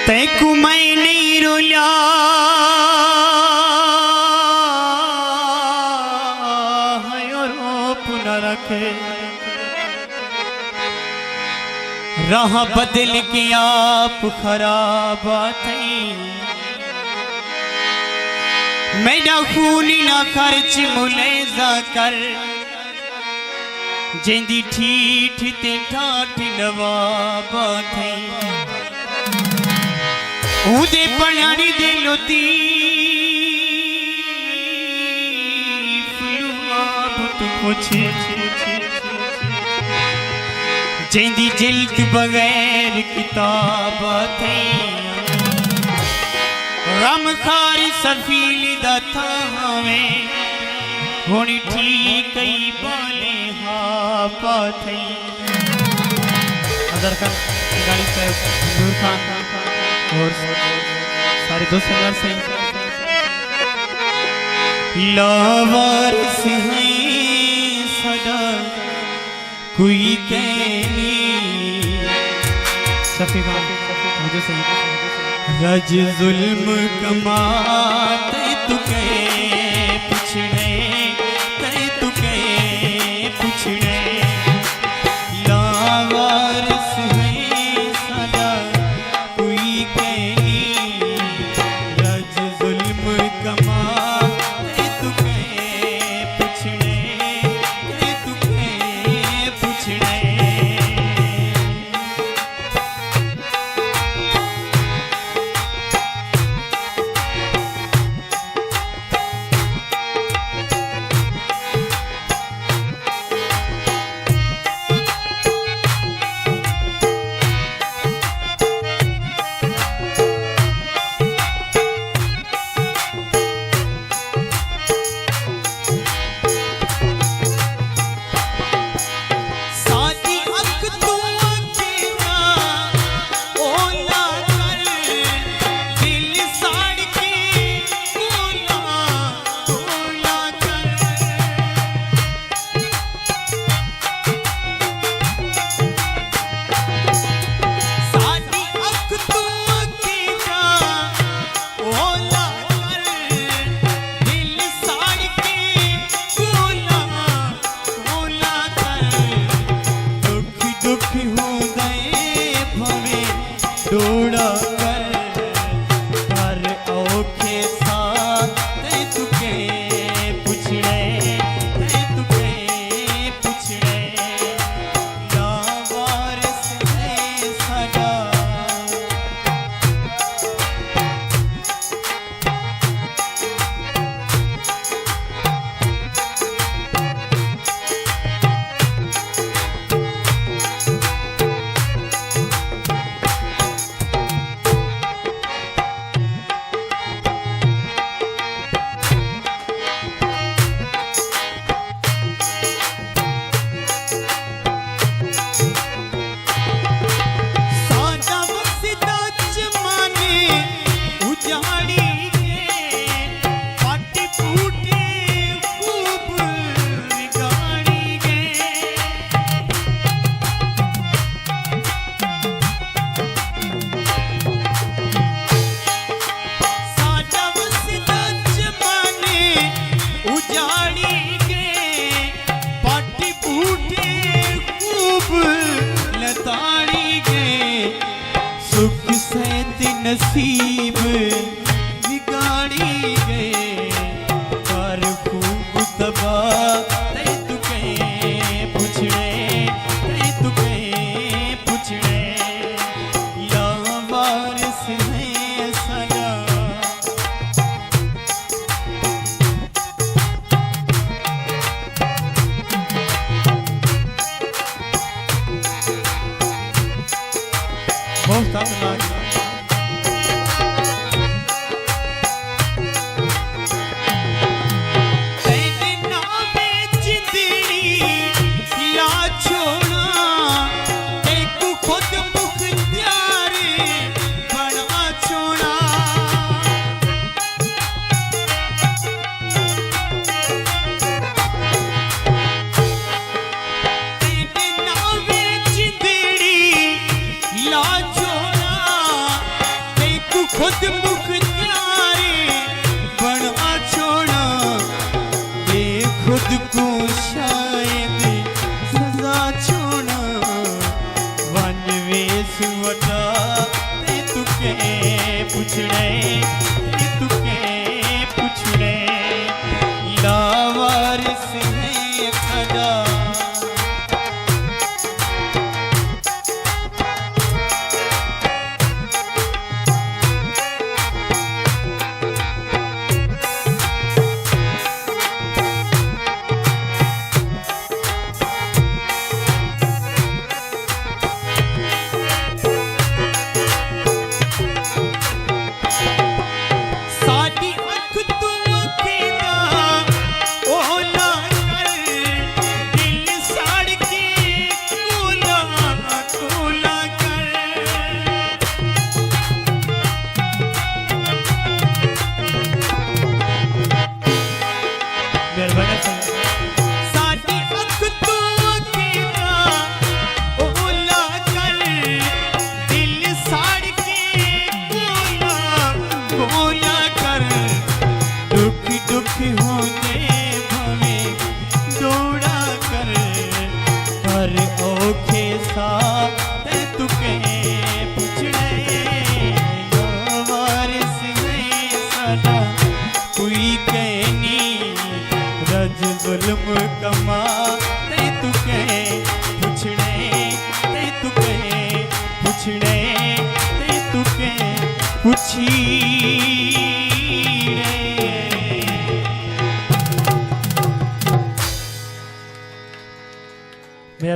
तैकू मैं नहीं रुलिया रखे राह बदल के आप खराब थी मेरा खून ना खर्च मुलेजा कर जेंदी ठीठ ते ठाठ नवाब थी ऊदे पढ़ानी दे लोती पूछे जेंदी जिल्द बगैर किताब थे गम खारी सफीली दथा हमें होनी ठीक ही बोले हाँ पाथे अदर का गाड़ी से नूर खान और सारे दोस्त संगार से लावारिस हैं सदा कोई कहनी सफी मुझे सही रज जुल्म कमाते तुके पिछड़े ते तुके पिछड़े लावारिस हैं सदा कोई कहनी रज जुल्म कमाते तुके पिछड़े ते तुके पिछड़े डोड़ा कर हर औखे साथ ते तुके पुछड़े ते तुके पुछड़े लावारिस है सदा सुख से नसीब बिगाड़ी गए पर खूब तबाह ते तुके पुछड़े ते तुके पुछड़े लावारिस है सदा बहुत खतरनाक खुद मुख्तियारी बना छोड़ा ये खुद को शायद सजा छोड़ा वन वेस वटा ते तुके पुछड़े